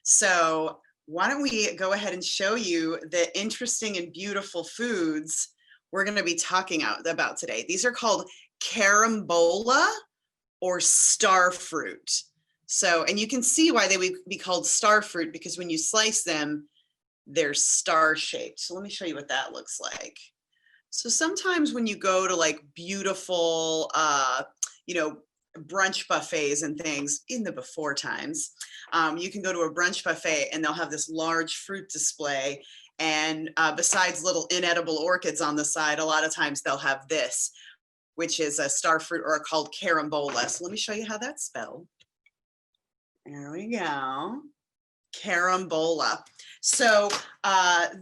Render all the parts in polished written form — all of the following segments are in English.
So why don't we go ahead and show you the interesting and beautiful foods we're going to be talking about today. These are called carambola or star fruit. So, and you can see why they would be called star fruit because when you slice them, they're star shaped. So let me show you what that looks like. So sometimes when you go to like beautiful, you know, brunch buffets and things in the before times, you can go to a brunch buffet and they'll have this large fruit display. And besides little inedible orchids on the side, a lot of times they'll have this, which is a star fruit or called carambola. So let me show you how that's spelled. There we go. Carambola. So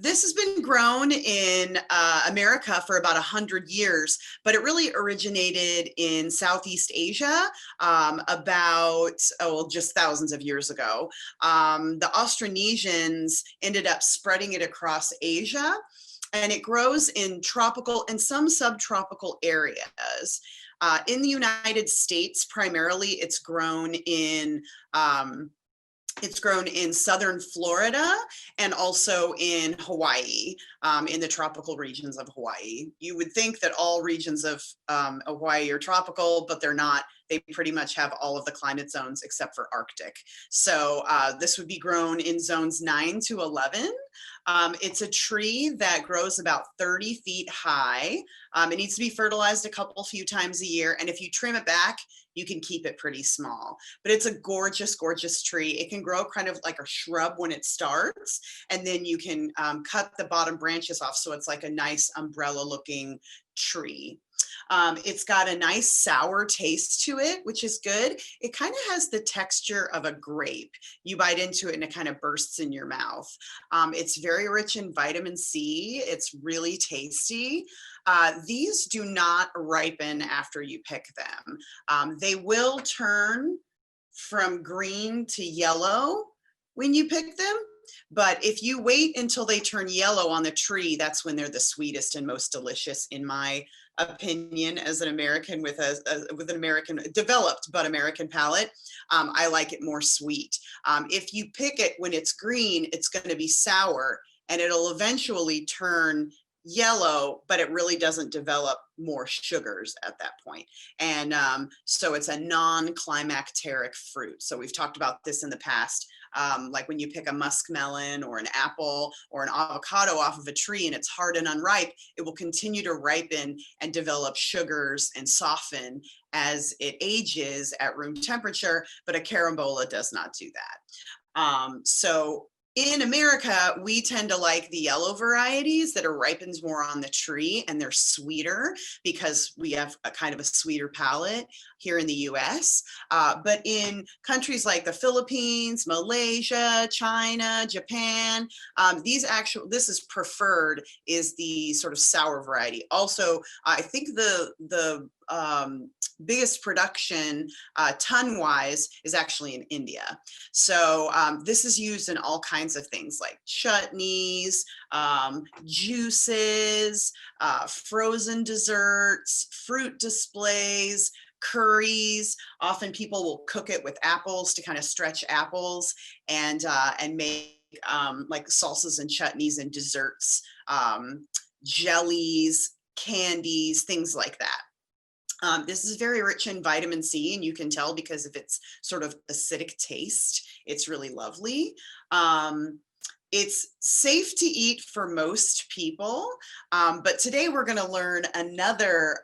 this has been grown in America for about 100 years, but it really originated in Southeast Asia about, just thousands of years ago. The Austronesians ended up spreading it across Asia, and it grows in tropical and some subtropical areas. In the United States, primarily, it's grown in southern Florida and also in Hawaii, in the tropical regions of Hawaii. You would think that all regions of Hawaii are tropical, but they're not. They pretty much have all of the climate zones except for Arctic. So this would be grown in zones 9 to 11. It's a tree that grows about 30 feet high. It needs to be fertilized a few times a year. And if you trim it back, you can keep it pretty small, but it's a gorgeous, gorgeous tree. It can grow kind of like a shrub when it starts, and then you can cut the bottom branches off. So it's like a nice umbrella looking tree. It's got a nice sour taste to it, which is good. It kind of has the texture of a grape. You bite into it and it kind of bursts in your mouth. It's very rich in vitamin C. It's really tasty. These do not ripen after you pick them. They will turn from green to yellow when you pick them. But if you wait until they turn yellow on the tree, that's when they're the sweetest and most delicious, in my opinion, as an American with an American developed but American palate. I like it more sweet. If you pick it when it's green, it's going to be sour, and it'll eventually turn yellow, but it really doesn't develop more sugars at that point. And so it's a non-climacteric fruit. So we've talked about this in the past. Like when you pick a muskmelon or an apple or an avocado off of a tree and it's hard and unripe, it will continue to ripen and develop sugars and soften as it ages at room temperature, but a carambola does not do that. So in America, we tend to like the yellow varieties that are ripened more on the tree, and they're sweeter because we have a kind of a sweeter palate here in the US. But in countries like the Philippines, Malaysia, China, Japan, this is preferred, is the sort of sour variety. Also, I think the biggest production ton-wise is actually in India. So this is used in all kinds of things like chutneys, juices, frozen desserts, fruit displays, curries. Often people will cook it with apples to kind of stretch apples and make like salsas and chutneys and desserts, jellies, candies, things like that. This is very rich in vitamin C, and you can tell because of its sort of acidic taste. It's really lovely. It's safe to eat for most people, but today we're going to learn another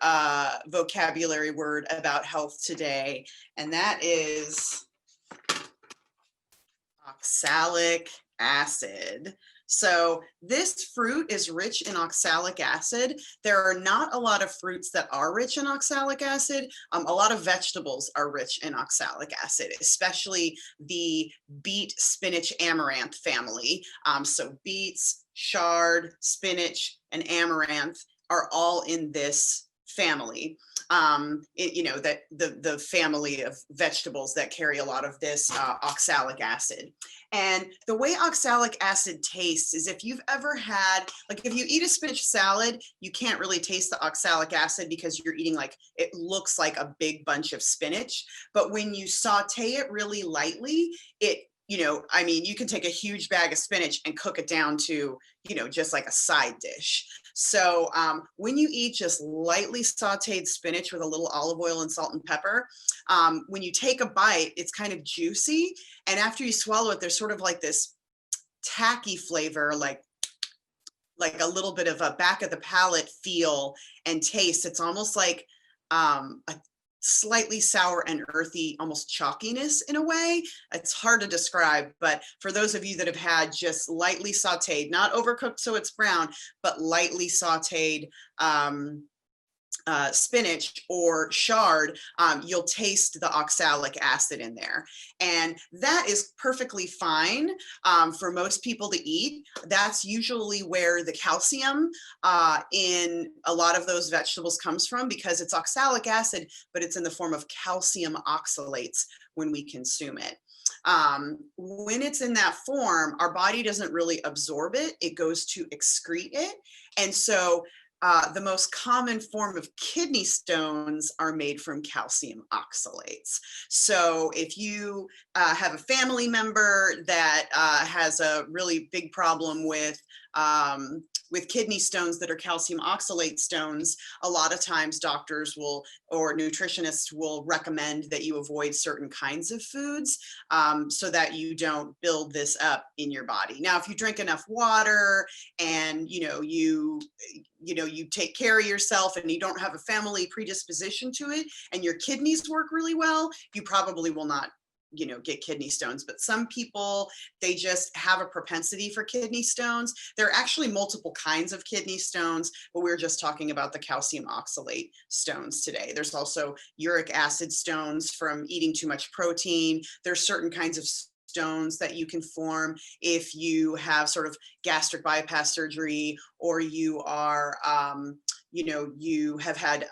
vocabulary word about health today, and that is oxalic acid. So this fruit is rich in oxalic acid. There are not a lot of fruits that are rich in oxalic acid. A lot of vegetables are rich in oxalic acid, especially the beet, spinach, amaranth family. So beets, chard, spinach, and amaranth are all in this family. That the family of vegetables that carry a lot of this oxalic acid. And the way oxalic acid tastes is, if you've ever had, like if you eat a spinach salad, you can't really taste the oxalic acid because you're eating like, it looks like a big bunch of spinach. But when you saute it really lightly, it I mean, you can take a huge bag of spinach and cook it down to, just like a side dish. So when you eat just lightly sauteed spinach with a little olive oil and salt and pepper, when you take a bite, it's kind of juicy. And after you swallow it, there's sort of like this tacky flavor, like a little bit of a back of the palate feel and taste. It's almost like a slightly sour and earthy, almost chalkiness in a way. It's hard to describe, but for those of you that have had just lightly sauteed, not overcooked so it's brown, but lightly sauteed spinach or chard, you'll taste the oxalic acid in there. And that is perfectly fine for most people to eat. That's usually where the calcium in a lot of those vegetables comes from, because it's oxalic acid, but it's in the form of calcium oxalates when we consume it. When it's in that form, our body doesn't really absorb it. It goes to excrete it. And so the most common form of kidney stones are made from calcium oxalates. So if you have a family member that has a really big problem with kidney stones that are calcium oxalate stones, a lot of times doctors will, or nutritionists will recommend that you avoid certain kinds of foods so that you don't build this up in your body. Now, if you drink enough water and you take care of yourself and you don't have a family predisposition to it and your kidneys work really well, you probably will not get kidney stones. But some people, they just have a propensity for kidney stones. There are actually multiple kinds of kidney stones, but we're just talking about the calcium oxalate stones today. There's also uric acid stones from eating too much protein. There's certain kinds of stones that you can form if you have sort of gastric bypass surgery, or you are you have had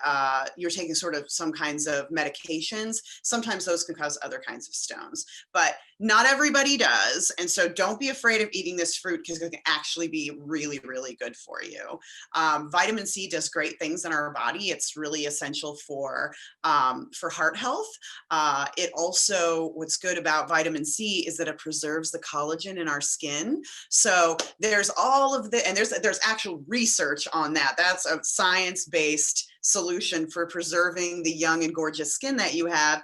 you're taking sort of some kinds of medications. Sometimes those can cause other kinds of stones, but not everybody does. And so don't be afraid of eating this fruit, because it can actually be really, really good for you. Vitamin C does great things in our body. It's really essential for heart health. It also, what's good about vitamin C is that it preserves the collagen in our skin. So there's all of the, and there's actual research on that. That's a science-based solution for preserving the young and gorgeous skin that you have.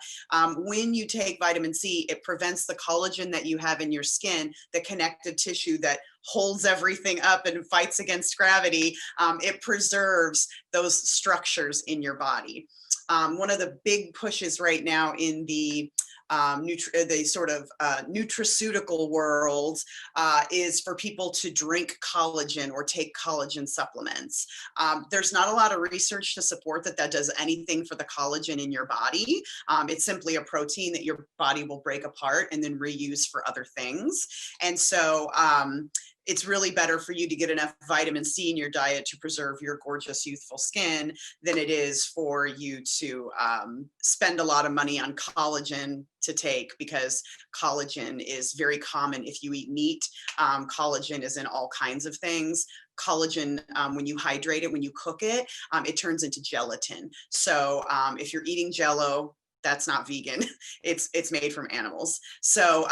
When you take vitamin C, it prevents the collagen that you have in your skin, the connective tissue that holds everything up and fights against gravity. It preserves those structures in your body. One of the big pushes right now in the sort of nutraceutical world is for people to drink collagen or take collagen supplements. There's not a lot of research to support that does anything for the collagen in your body. It's simply a protein that your body will break apart and then reuse for other things. And so it's really better for you to get enough vitamin C in your diet to preserve your gorgeous, youthful skin than it is for you to spend a lot of money on collagen to take, because collagen is very common if you eat meat. Collagen is in all kinds of things. Collagen, when you hydrate it, when you cook it, it turns into gelatin. So if you're eating Jell-O, that's not vegan. It's made from animals. So,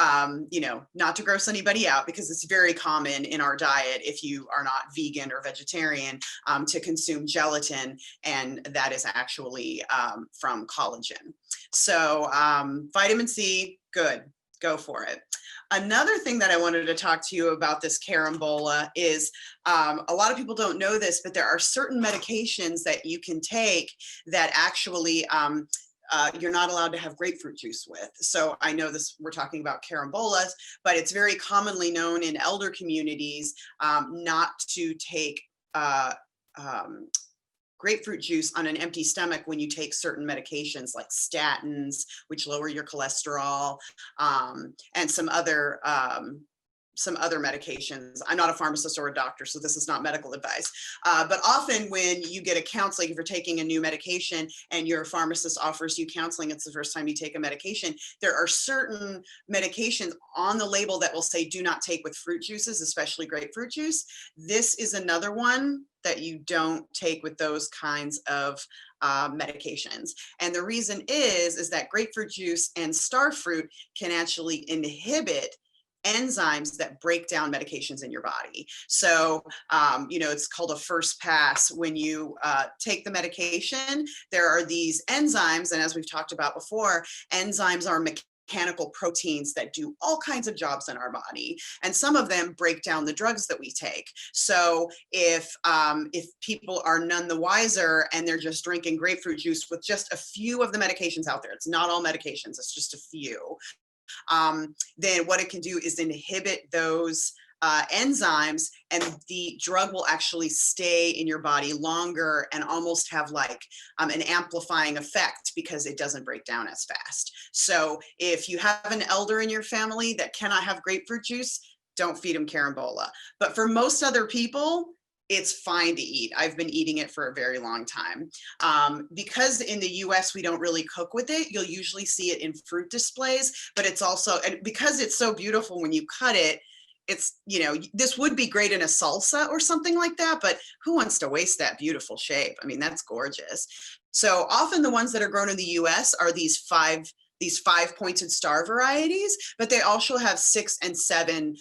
not to gross anybody out, because it's very common in our diet, if you are not vegan or vegetarian, to consume gelatin, and that is actually from collagen. So vitamin C, good, go for it. Another thing that I wanted to talk to you about this carambola is a lot of people don't know this, but there are certain medications that you can take that actually you're not allowed to have grapefruit juice with. So I know this, we're talking about carambolas, but it's very commonly known in elder communities not to take grapefruit juice on an empty stomach when you take certain medications like statins, which lower your cholesterol, and some other medications. I'm not a pharmacist or a doctor, so this is not medical advice. But often when you get a counseling, if you're taking a new medication and your pharmacist offers you counseling, it's the first time you take a medication, there are certain medications on the label that will say do not take with fruit juices, especially grapefruit juice. This is another one that you don't take with those kinds of medications. And the reason is that grapefruit juice and star fruit can actually inhibit enzymes that break down medications in your body. So, it's called a first pass. When you take the medication, there are these enzymes. And as we've talked about before, enzymes are mechanical proteins that do all kinds of jobs in our body, and some of them break down the drugs that we take. So if people are none the wiser and they're just drinking grapefruit juice with just a few of the medications out there, it's not all medications, it's just a few, then what it can do is inhibit those enzymes, and the drug will actually stay in your body longer and almost have like an amplifying effect because it doesn't break down as fast. So if you have an elder in your family that cannot have grapefruit juice, don't feed them carambola. But for most other people, it's fine to eat. I've been eating it for a very long time. Because in the US, we don't really cook with it, you'll usually see it in fruit displays, but it's also, and because it's so beautiful when you cut it, it's, this would be great in a salsa or something like that, but who wants to waste that beautiful shape? I mean, that's gorgeous. So often the ones that are grown in the US are these five pointed star varieties, but they also have 6 and 7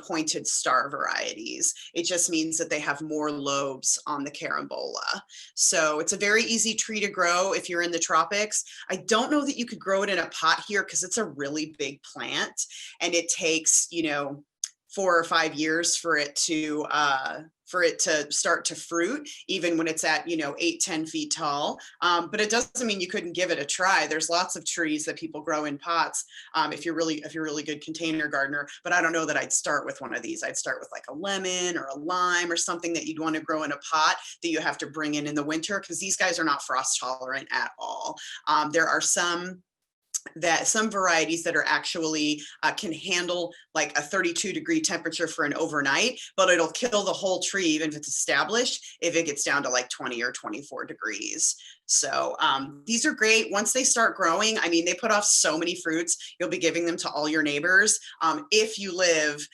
pointed star varieties. It just means that they have more lobes on the carambola. So it's a very easy tree to grow if you're in the tropics. I don't know that you could grow it in a pot here because it's a really big plant and it takes, 4 or 5 years for it to start to fruit, even when it's at 8-10 feet tall. But it doesn't mean you couldn't give it a try. There's lots of trees that people grow in pots if you're really good container gardener. But I don't know that I'd start with one of these. I'd start with like a lemon or a lime or something that you'd want to grow in a pot that you have to bring in the winter, because these guys are not frost tolerant at all. There are some varieties that are actually can handle like a 32-degree temperature for an overnight, but it'll kill the whole tree even if it's established if it gets down to like 20 or 24 degrees. So these are great. Once they start growing, I mean, they put off so many fruits. You'll be giving them to all your neighbors if you live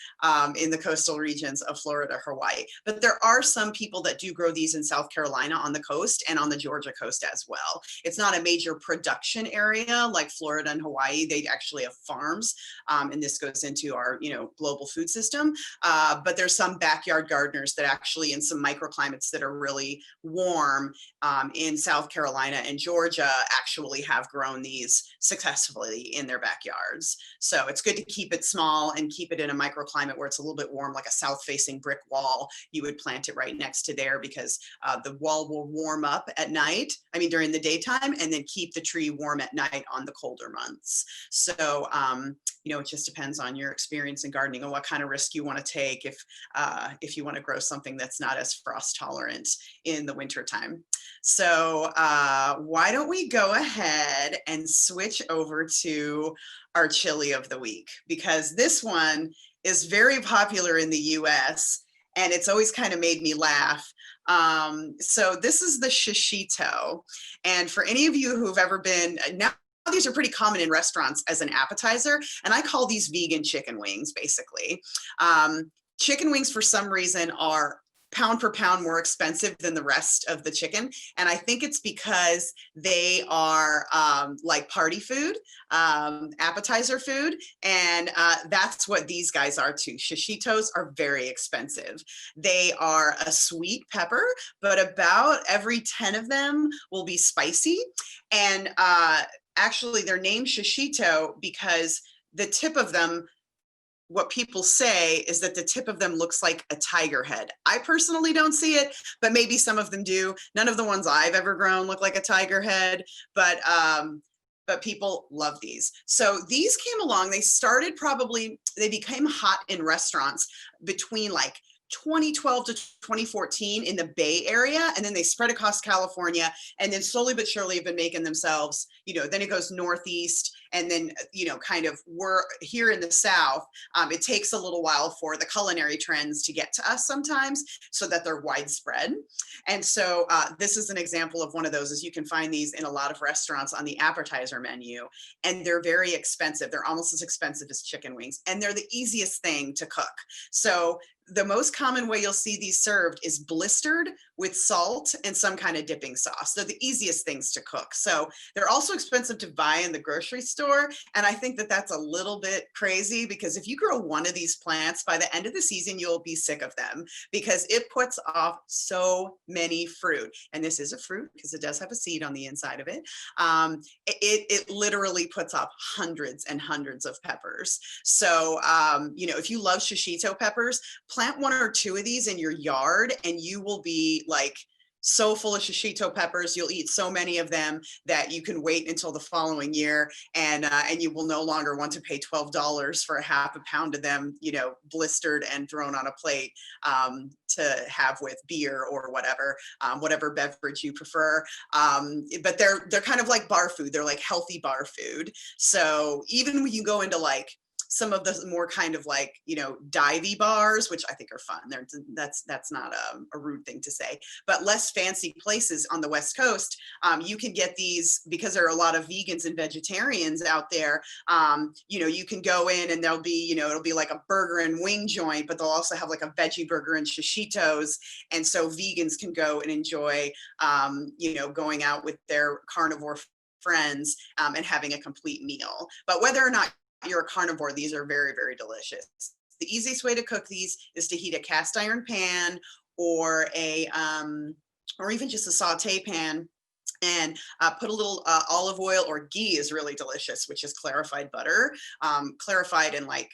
in the coastal regions of Florida, Hawaii. But there are some people that do grow these in South Carolina on the coast and on the Georgia coast as well. It's not a major production area like Florida and Hawaii. They actually have farms, and this goes into our global food system. But there's some backyard gardeners that actually, in some microclimates that are really warm in South Carolina and Georgia, actually have grown these successfully in their backyards. So it's good to keep it small and keep it in a microclimate where it's a little bit warm, like a south-facing brick wall. You would plant it right next to there because the wall will warm up at night, during the daytime, and then keep the tree warm at night on the colder months. So, it just depends on your experience in gardening and what kind of risk you want to take if you want to grow something that's not as frost tolerant in the wintertime. So why don't we go ahead and switch over to our chili of the week, because this one is very popular in the US and it's always kind of made me laugh. So this is the shishito. And for any of you who've ever been, now these are pretty common in restaurants as an appetizer, and I call these vegan chicken wings, basically. Chicken wings, for some reason, are pound for pound more expensive than the rest of the chicken. And I think it's because they are like party food, appetizer food. And that's what these guys are too. Shishitos are very expensive. They are a sweet pepper, but about every 10 of them will be spicy. And actually they're named shishito because the tip of them, what people say is that the tip of them looks like a tiger head. I personally don't see it, but maybe some of them do. None of the ones I've ever grown look like a tiger head, but people love these. So these came along, they became hot in restaurants between like 2012 to 2014 in the Bay Area, and then they spread across California, and then slowly but surely have been making themselves, then it goes northeast, and then, kind of we're here in the South. It takes a little while for the culinary trends to get to us sometimes so that they're widespread. And so this is an example of one of those, is you can find these in a lot of restaurants on the appetizer menu, and they're very expensive. They're almost as expensive as chicken wings, and they're the easiest thing to cook. So the most common way you'll see these served is blistered with salt and some kind of dipping sauce. They're the easiest things to cook. So they're also expensive to buy in the grocery store. And I think that that's a little bit crazy, because if you grow one of these plants, by the end of the season, you'll be sick of them because it puts off so many fruit. And this is a fruit because it does have a seed on the inside of it. It literally puts off hundreds and hundreds of peppers. So, you know, if you love shishito peppers, plant one or two of these in your yard and you will be like so full of shishito peppers. You'll eat so many of them that you can wait until the following year, and you will no longer want to pay $12 for a half a pound of them, you know, blistered and thrown on a plate to have with beer or whatever, whatever beverage you prefer. But they're kind of like bar food. They're like healthy bar food. So even when you go into like some of the more kind of like, you know, divey bars, which I think are fun. That's not a rude thing to say, but less fancy places on the West Coast, you can get these because there are a lot of vegans and vegetarians out there. You know, you can go in and there'll be, you know, it'll be like a burger and wing joint, but they'll also have like a veggie burger and shishitos. And so vegans can go and enjoy, you know, going out with their carnivore friends and having a complete meal. But whether or not you're a carnivore, these are very, very delicious. The easiest way to cook these is to heat a cast iron pan or or even just a saute pan, and put a little olive oil, or ghee is really delicious, which is clarified butter. Clarified and like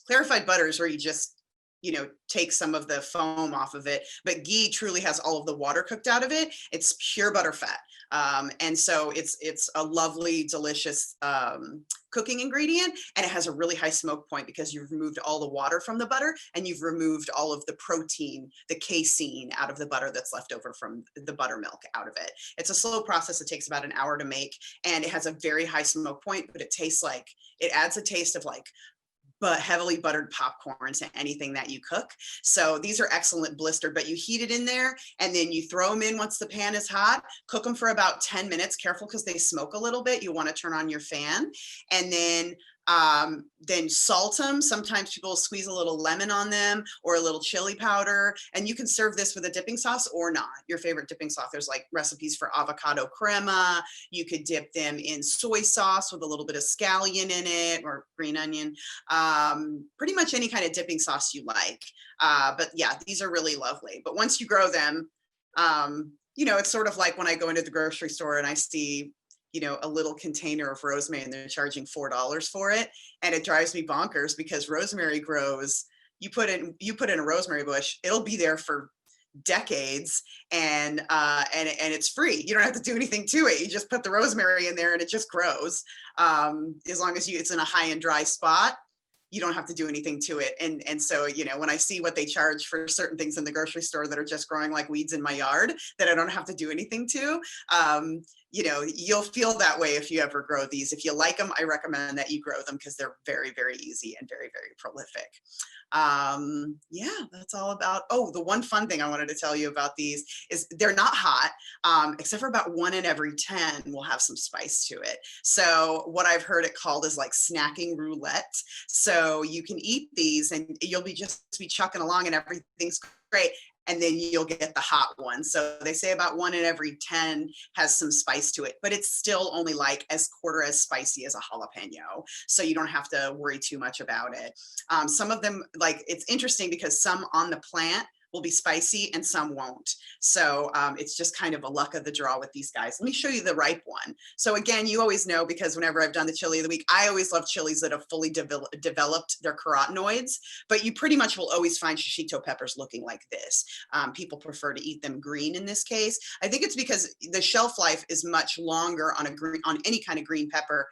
clarified butter is where you just, you know, take some of the foam off of it, but ghee truly has all of the water cooked out of it. It's pure butter fat. And so it's a lovely, delicious cooking ingredient, and it has a really high smoke point because you've removed all the water from the butter and you've removed all of the protein, the casein out of the butter that's left over from the buttermilk out of it. It's a slow process. It takes about an hour to make, and it has a very high smoke point, but it tastes like, it adds a taste of like but heavily buttered popcorn to anything that you cook. So these are excellent blistered, but you heat it in there and then you throw them in once the pan is hot, cook them for about 10 minutes, careful because they smoke a little bit. You want to turn on your fan, and then salt them. Sometimes people squeeze a little lemon on them or a little chili powder, and you can serve this with a dipping sauce or not. Your favorite dipping sauce. There's like recipes for avocado crema. You could dip them in soy sauce with a little bit of scallion in it or green onion. Pretty much any kind of dipping sauce you like. But yeah, these are really lovely. But once you grow them, you know, it's sort of like when I go into the grocery store and I see, you know, a little container of rosemary and they're charging $4 for it. And it drives me bonkers because rosemary grows, you put in a rosemary bush, it'll be there for decades, and it's free. You don't have to do anything to it. You just put the rosemary in there and it just grows. As long as it's in a high and dry spot, you don't have to do anything to it. And so, you know, when I see what they charge for certain things in the grocery store that are just growing like weeds in my yard that I don't have to do anything to, you know, you'll feel that way if you ever grow these. If you like them, I recommend that you grow them because they're very, very easy and very, very prolific. Yeah, that's all about, oh, the one fun thing I wanted to tell you about these is they're not hot, except for about 1 in every 10 will have some spice to it. So what I've heard it called is like snacking roulette. So you can eat these and you'll be chucking along and everything's great. And then you'll get the hot one. So they say about 1 in every 10 has some spice to it, but it's still only like quarter as spicy as a jalapeno. So you don't have to worry too much about it. Some of them, like, it's interesting because some on the plant will be spicy and some won't. So it's just kind of a luck of the draw with these guys. Let me show you the ripe one. So again, you always know, because whenever I've done the chili of the week, I always love chilies that have fully developed their carotenoids, but you pretty much will always find shishito peppers looking like this. People prefer to eat them green in this case. I think it's because the shelf life is much longer on any kind of green pepper.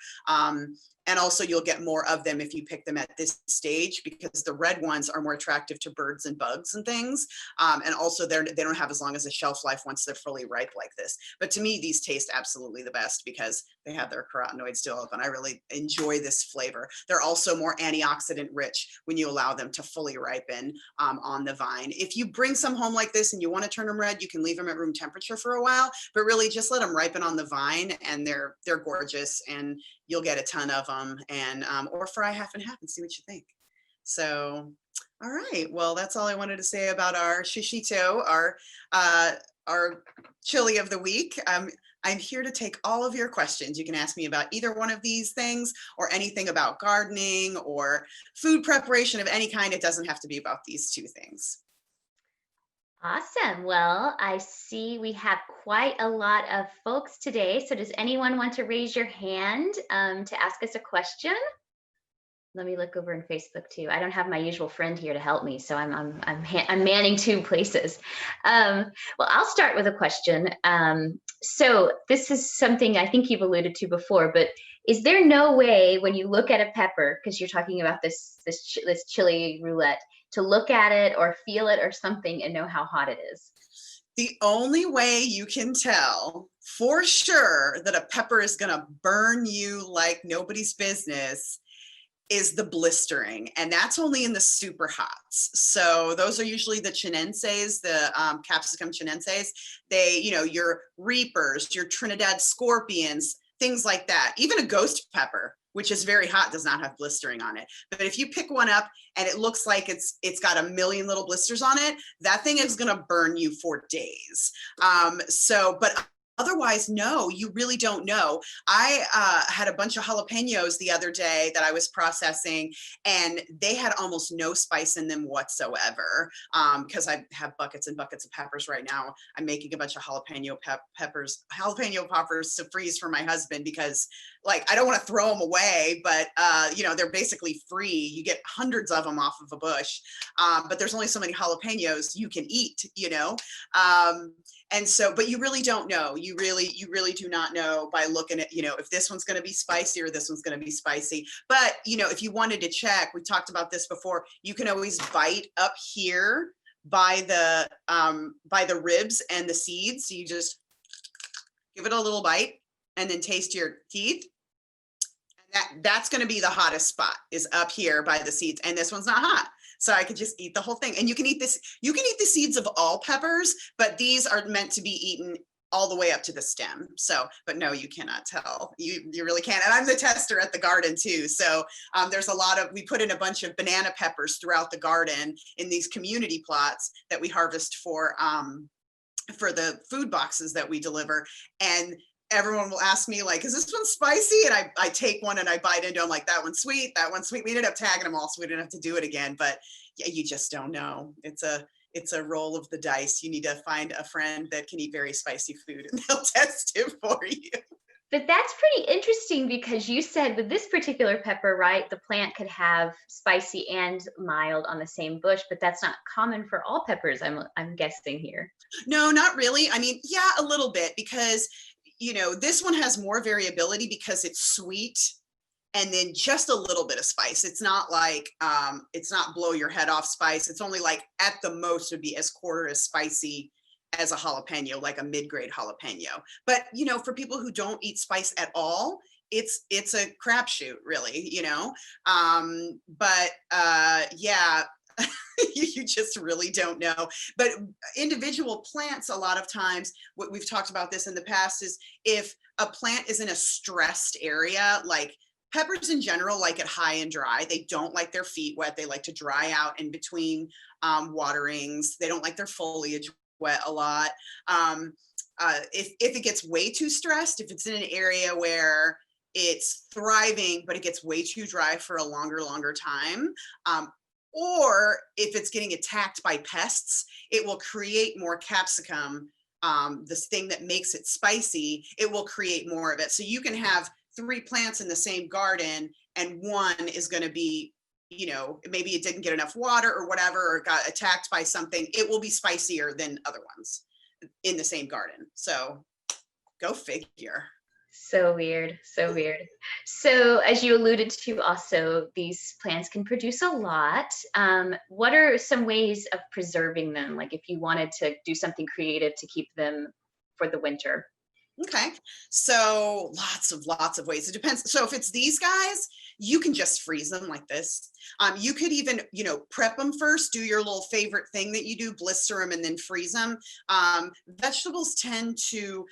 And also you'll get more of them if you pick them at this stage, because the red ones are more attractive to birds and bugs and things. And also they don't have as long as a shelf life once they're fully ripe like this. But to me, these taste absolutely the best because they have their carotenoids still open. I really enjoy this flavor. They're also more antioxidant rich when you allow them to fully ripen on the vine. If you bring some home like this and you want to turn them red, you can leave them at room temperature for a while, but really just let them ripen on the vine, and they're gorgeous, and you'll get a ton of them. And or fry half and half and see what you think. So, all right. Well, that's all I wanted to say about our shishito, uh, our chili of the week. I'm here to take all of your questions. You can ask me about either one of these things or anything about gardening or food preparation of any kind. It doesn't have to be about these two things. Awesome. Well, I see we have quite a lot of folks today. So, does anyone want to raise your hand to ask us a question? Let me look over in Facebook too. I don't have my usual friend here to help me, so I'm manning two places. Well, I'll start with a question. So this is something I think you've alluded to before, but is there no way when you look at a pepper, because you're talking about this chili roulette, to look at it or feel it or something and know how hot it is? The only way you can tell for sure that a pepper is going to burn you like nobody's business is the blistering, and that's only in the super hots. So those are usually the chinenses, the capsicum chinenses. They, your reapers, your Trinidad scorpions, things like that. Even a ghost pepper, which is very hot, does not have blistering on it. But if you pick one up and it looks like it's got a million little blisters on it, that thing is going to burn you for days. But otherwise, no, you really don't know. I had a bunch of jalapenos the other day that I was processing, and they had almost no spice in them whatsoever. Because I have buckets and buckets of peppers right now. I'm making a bunch of jalapeno poppers to freeze for my husband because, like, I don't want to throw them away, but they're basically free. You get hundreds of them off of a bush, but there's only so many jalapenos you can eat. And so, but you really don't know. You really do not know by looking at, if this one's going to be spicy or this one's going to be spicy. But, if you wanted to check, we talked about this before, you can always bite up here by the ribs and the seeds. So you just give it a little bite and then taste your teeth. That's going to be the hottest spot, is up here by the seeds. And this one's not hot. So I could just eat the whole thing. And you can eat the seeds of all peppers, but these are meant to be eaten all the way up to the stem. So, but no, you cannot tell. You really can't. And I'm the tester at the garden too. So there's we put in a bunch of banana peppers throughout the garden in these community plots that we harvest for the food boxes that we deliver. And everyone will ask me, like, is this one spicy? And I take one and I bite into them, like, that one's sweet, that one's sweet. We ended up tagging them all so we didn't have to do it again. But yeah, you just don't know. It's a roll of the dice. You need to find a friend that can eat very spicy food and they'll test it for you. But that's pretty interesting because you said with this particular pepper, right, the plant could have spicy and mild on the same bush, but that's not common for all peppers, I'm guessing here. No, not really. I mean, yeah, a little bit, because this one has more variability because it's sweet and then just a little bit of spice. It's not like, it's not blow your head off spice. It's only like at the most would be as quarter as spicy as a jalapeno, like a mid-grade jalapeno. But, for people who don't eat spice at all, it's a crapshoot, really, yeah, you just really don't know. But individual plants, a lot of times, what we've talked about this in the past, is if a plant is in a stressed area, like peppers in general like it high and dry. They don't like their feet wet. They like to dry out in between waterings. They don't like their foliage wet a lot. If it gets way too stressed, if it's in an area where it's thriving, but it gets way too dry for a longer time, or if it's getting attacked by pests, it will create more capsicum. This thing that makes it spicy, it will create more of it. So you can have 3 plants in the same garden, and one is going to be, maybe it didn't get enough water or whatever, or got attacked by something. It will be spicier than other ones in the same garden. So go figure. So weird, so weird. So, as you alluded to, also, these plants can produce a lot. What are some ways of preserving them? Like, if you wanted to do something creative to keep them for the winter? Okay. So lots of ways. It depends. So if it's these guys, you can just freeze them like this. You could even, prep them first, do your little favorite thing that you do, blister them and then freeze them. Vegetables tend to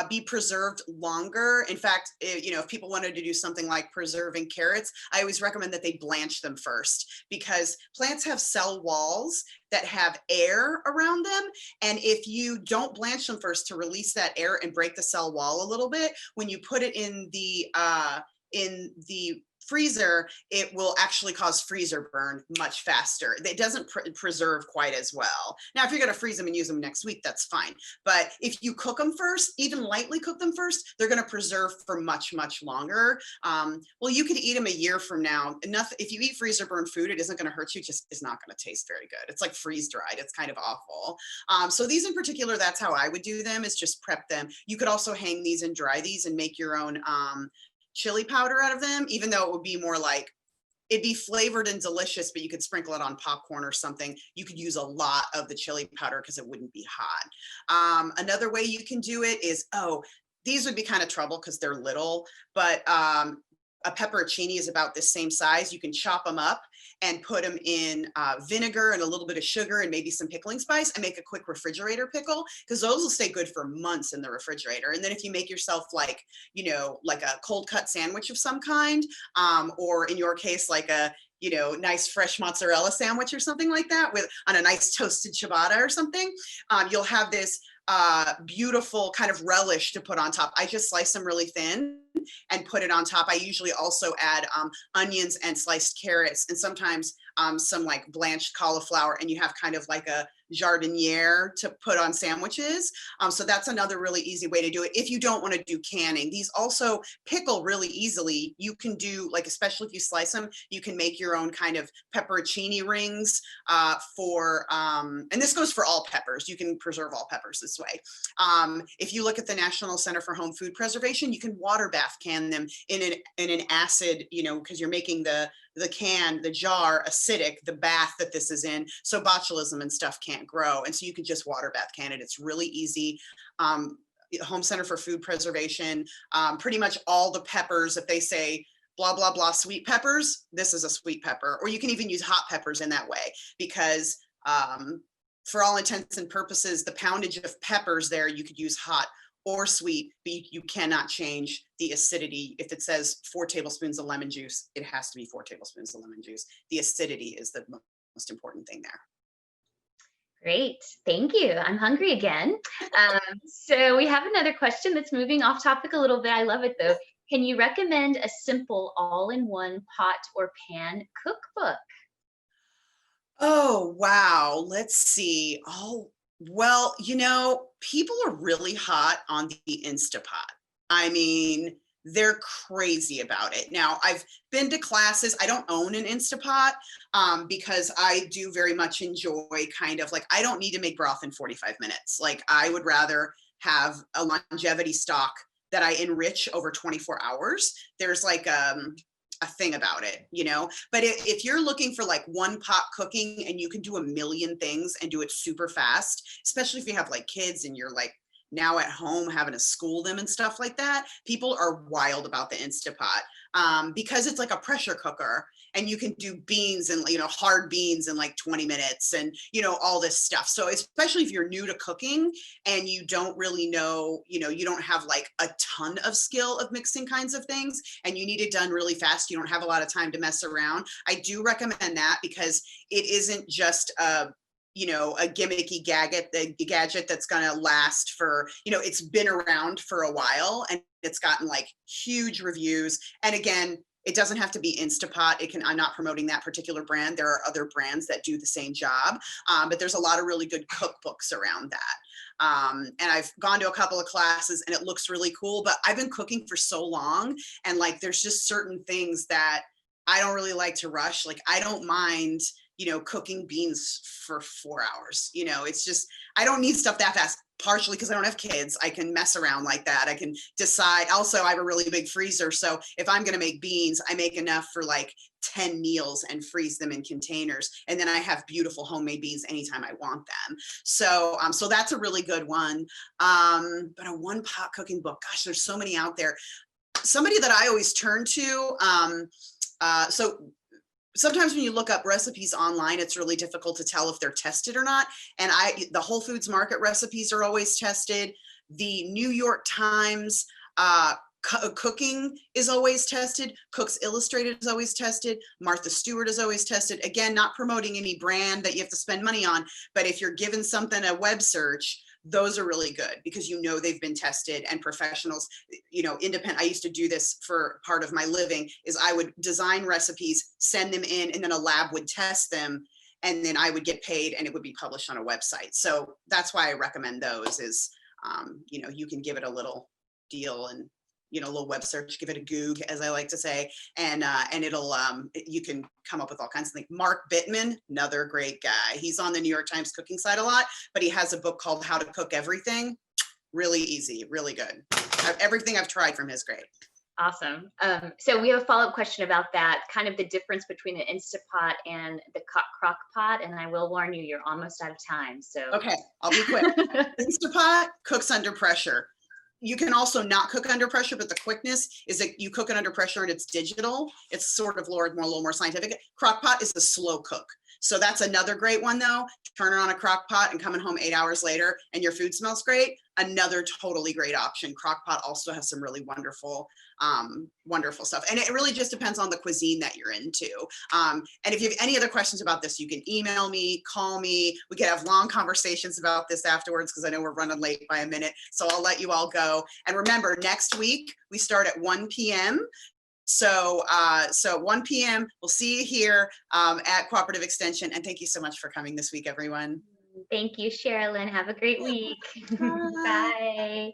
be preserved longer. In fact, you know, if people wanted to do something like preserving carrots, I always recommend that they blanch them first, because plants have cell walls that have air around them. And if you don't blanch them first to release that air and break the cell wall a little bit, when you put it in the freezer, it will actually cause freezer burn much faster. It doesn't preserve quite as well. Now, if you're going to freeze them and use them next week, that's fine. But if you cook them first, even lightly cook them first, they're going to preserve for much, much longer. Well, you could eat them a year from now. Enough. If you eat freezer burn food, it isn't going to hurt you. Just is not going to taste very good. It's like freeze dried. It's kind of awful. So these in particular, that's how I would do them, is just prep them. You could also hang these and dry these and make your own chili powder out of them, even though it would be more like, it'd be flavored and delicious, but you could sprinkle it on popcorn or something. You could use a lot of the chili powder because it wouldn't be hot. Another way you can do it is, these would be kind of trouble because they're little, but a pepperoncini is about the same size. You can chop them up and put them in vinegar and a little bit of sugar and maybe some pickling spice and make a quick refrigerator pickle, because those will stay good for months in the refrigerator. And then if you make yourself like, you know, like a cold cut sandwich of some kind, or in your case, like a, you know, nice fresh mozzarella sandwich or something like that with on a nice toasted ciabatta or something, you'll have this beautiful kind of relish to put on top. I just slice them really thin and put it on top. I usually also add onions and sliced carrots, and sometimes some like blanched cauliflower, and you have kind of like a jardiniere to put on sandwiches. So that's another really easy way to do it if you don't want to do canning. These also pickle really easily. You can do, like, especially if you slice them, you can make your own kind of pepperoncini rings and this goes for all peppers. You can preserve all peppers this way. If you look at the National Center for Home Food Preservation, you can water bath can them in an acid, you know, because you're making the jar acidic, the bath that this is in, so botulism and stuff can't grow. And so you can just water bath can it. It's really easy. Home Center for Food Preservation, pretty much all the peppers, if they say blah, blah, blah, sweet peppers, this is a sweet pepper. Or you can even use hot peppers in that way, because for all intents and purposes, the poundage of peppers there, you could use hot or sweet, but you cannot change the acidity. If it says 4 tablespoons of lemon juice, it has to be 4 tablespoons of lemon juice. The acidity is the most important thing there. Great, thank you. I'm hungry again. So we have another question that's moving off topic a little bit. I love it though. Can you recommend a simple all-in-one pot or pan cookbook? Oh, wow. Let's see. Oh, well, you know, people are really hot on the Instapot. I mean, they're crazy about it. Now, I've been to classes. I don't own an Instapot because I do very much enjoy kind of like, I don't need to make broth in 45 minutes. Like, I would rather have a longevity stock that I enrich over 24 hours. There's like a thing about it, you know. But if you're looking for like one pot cooking and you can do a million things and do it super fast, especially if you have like kids and you're like now at home having to school them and stuff like that, people are wild about the Instapot because it's like a pressure cooker, and you can do beans and, you know, hard beans in like 20 minutes and, you know, all this stuff. So especially if you're new to cooking and you don't really know, you know, you don't have like a ton of skill of mixing kinds of things and you need it done really fast, you don't have a lot of time to mess around, I do recommend that, because it isn't just you know, a gimmicky gadget that's going to last for, you know, it's been around for a while and it's gotten like huge reviews. And again, it doesn't have to be Instapot. It can, I'm not promoting that particular brand. There are other brands that do the same job, but there's a lot of really good cookbooks around that. And I've gone to a couple of classes and it looks really cool, but I've been cooking for so long, and like, there's just certain things that I don't really like to rush. Like, I don't mind, you know, cooking beans for 4 hours. You know, it's just, I don't need stuff that fast, partially because I don't have kids. I can mess around like that. I can decide. Also, I have a really big freezer. So if I'm going to make beans, I make enough for like 10 meals and freeze them in containers. And then I have beautiful homemade beans anytime I want them. So, so that's a really good one. But a one pot cooking book, gosh, there's so many out there. Somebody that I always turn to, so sometimes when you look up recipes online, it's really difficult to tell if they're tested or not. And the Whole Foods Market recipes are always tested. The New York Times cooking is always tested. Cooks Illustrated is always tested. Martha Stewart is always tested. Again, not promoting any brand that you have to spend money on, but if you're given something a web search, those are really good because you know they've been tested and professionals, you know, independent. I used to do this for part of my living is I would design recipes, send them in, and then a lab would test them, and then I would get paid and it would be published on a website. So that's why I recommend those is, you know, you can give it a little deal and, you know, a little web search, give it a Goog, as I like to say, and it'll, you can come up with all kinds of things. Mark Bittman, another great guy. He's on the New York Times cooking site a lot, but he has a book called How to Cook Everything. Really easy, really good. Everything I've tried from his great. Awesome. So we have a follow-up question about that, kind of the difference between the Instapot and the crock pot. And I will warn you, you're almost out of time. So okay, I'll be quick. Instapot cooks under pressure. You can also not cook under pressure, but the quickness is that you cook it under pressure and it's digital. It's sort of a little more scientific. Crock-pot is a slow cook. So that's another great one though. Turn it on a crock pot and coming home 8 hours later and your food smells great. Another totally great option. Crock pot also has some really wonderful, wonderful stuff. And it really just depends on the cuisine that you're into. And if you have any other questions about this, you can email me, call me. We could have long conversations about this afterwards because I know we're running late by a minute. So I'll let you all go. And remember, next week we start at 1 p.m. So 1 p.m. we'll see you here at Cooperative Extension. And thank you so much for coming this week, everyone. thank you, Sherilyn. Have a great week. Bye. Bye.